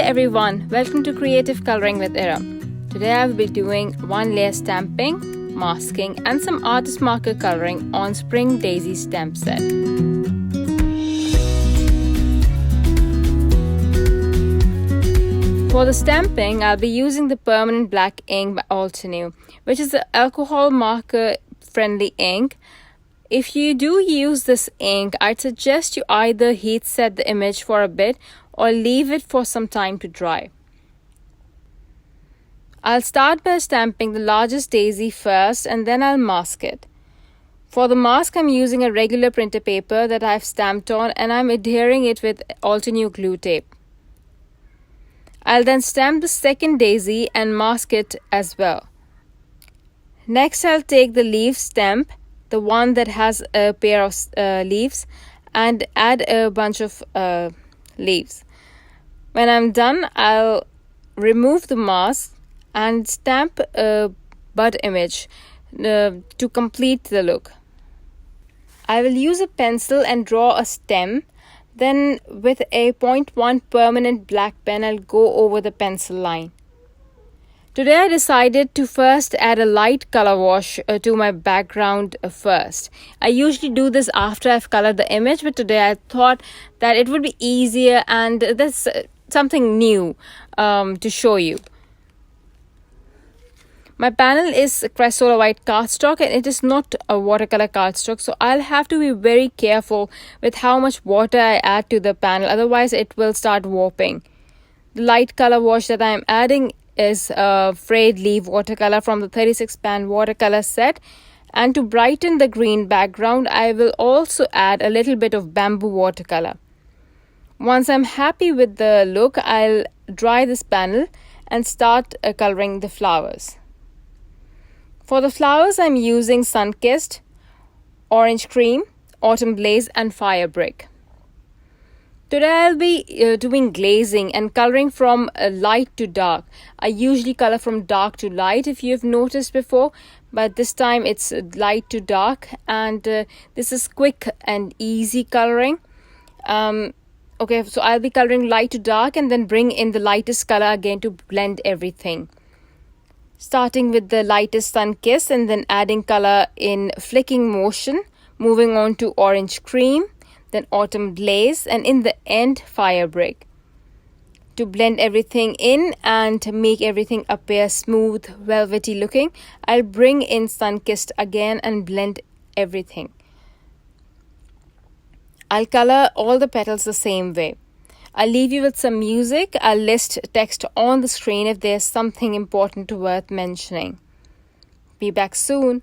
everyone, welcome to Creative Coloring with Erum. Today I will be doing one layer stamping, masking and some artist marker coloring on Spring Daisy stamp set. For the stamping, I'll be using the permanent black ink by Altenew, which is an alcohol marker friendly ink. If you do use this ink, I'd suggest you either heat set the image for a bit or leave it for some time to dry. I'll start by stamping the largest daisy first and then I'll mask it. For the mask, I'm using a regular printer paper that I've stamped on and I'm adhering it with Altenew glue tape. I'll then stamp the second daisy and mask it as well. Next, I'll take the leaf stamp, the one that has a pair of leaves, and add a bunch of leaves. When I'm done, I'll remove the mask and stamp a bud image to complete the look. I will use a pencil and draw a stem. Then with a 0.1 permanent black pen, I'll go over the pencil line. Today I decided to first add a light color wash to my background first. I usually do this after I've colored the image, but today I thought that it would be easier and that's something new to show you. My panel is Crest white cardstock and it is not a watercolor cardstock, so I'll have to be very careful with how much water I add to the panel, otherwise it will start warping. The light color wash that I am adding is frayed leaf watercolor from the 36 pan watercolor set, and to brighten the green background I will also add a little bit of bamboo watercolor. Once I'm happy with the look, I'll dry this panel and start coloring the flowers. For the flowers, I'm using Sun-Kissed, Orange Cream, Autumn Blaze and Fire Brick. Today I'll be doing glazing and coloring from light to dark. I usually color from dark to light if you've noticed before, but this time it's light to dark and this is quick and easy coloring. Okay, so I'll be coloring light to dark and then bring in the lightest color again to blend everything. Starting with the lightest Sun-Kissed and then adding color in flicking motion, moving on to Orange Cream, then Autumn Blaze, and in the end Fire Brick. To blend everything in and make everything appear smooth, velvety looking, I'll bring in Sun-Kissed again and blend everything. I'll color all the petals the same way. I'll leave you with some music. I'll list text on the screen if there's something important worth mentioning. Be back soon.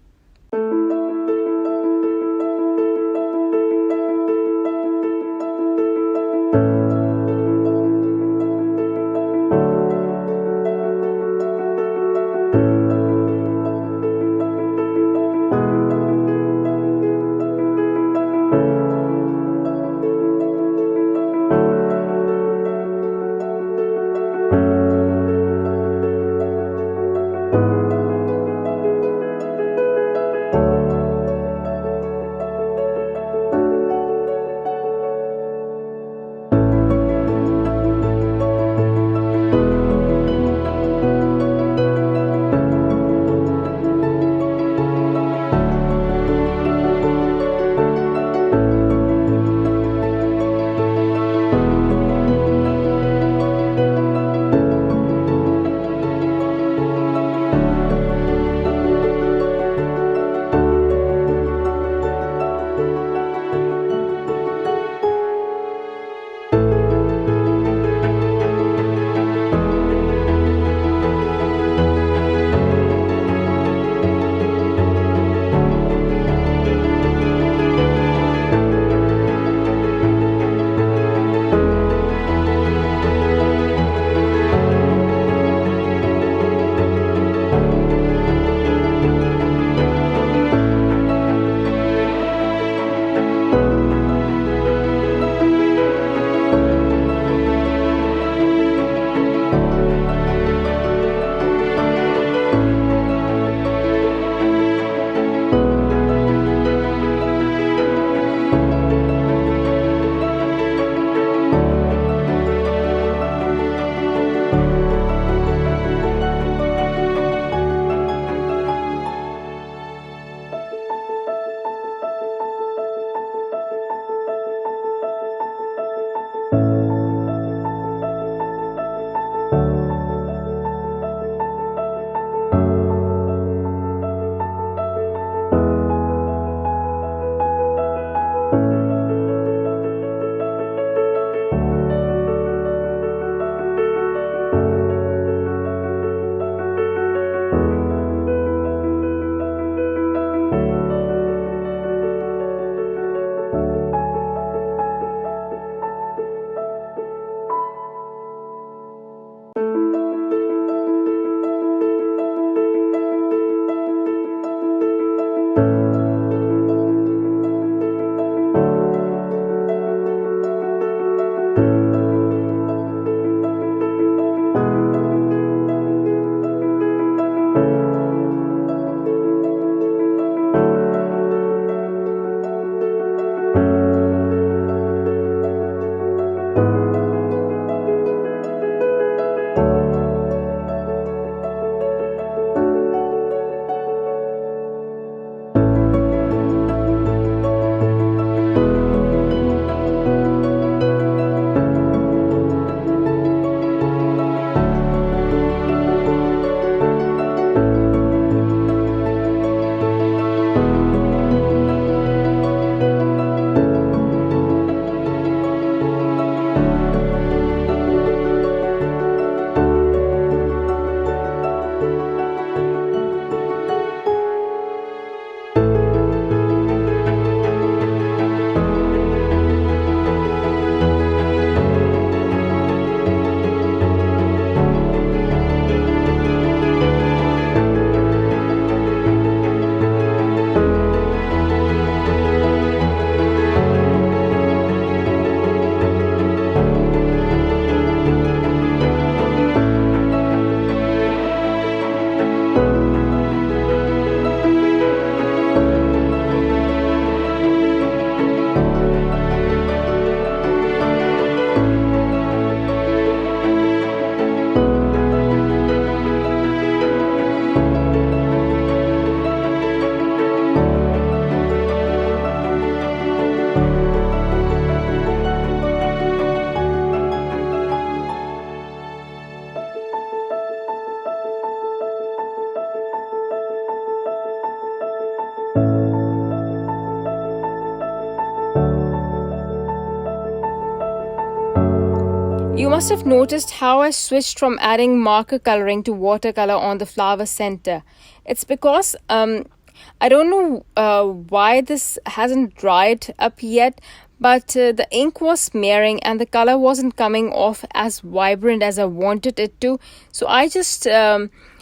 You must have noticed how I switched from adding marker coloring to watercolor on the flower center. It's because I don't know why this hasn't dried up yet, but the ink was smearing and the color wasn't coming off as vibrant as I wanted it to. So I just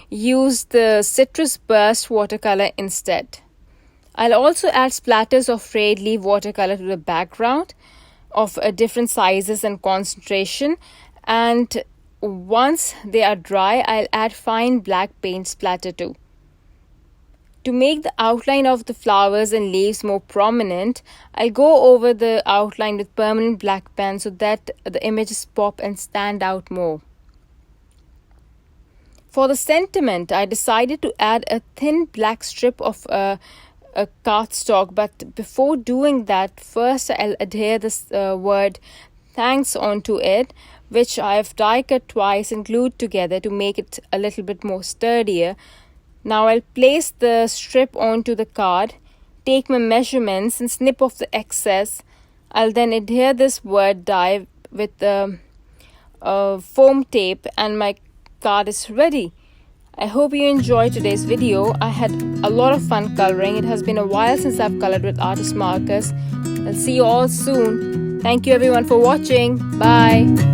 used the Citrus Burst watercolor instead. I'll also add splatters of frayed leaf watercolor to the background of different sizes and concentration, and once they are dry, I'll add fine black paint splatter too. To make the outline of the flowers and leaves more prominent, I'll go over the outline with permanent black pen so that the images pop and stand out more. For the sentiment, I decided to add a thin black strip of a cardstock, but before doing that, first I'll adhere this word thanks onto it, which I've die cut twice and glued together to make it a little bit more sturdier. Now I'll place the strip onto the card, take my measurements and snip off the excess. I'll then adhere this word die with the foam tape and my card is ready. I hope you enjoyed today's video. I had a lot of fun coloring. It has been a while since I've colored with artist markers. I'll see you all soon. Thank you everyone for watching. Bye.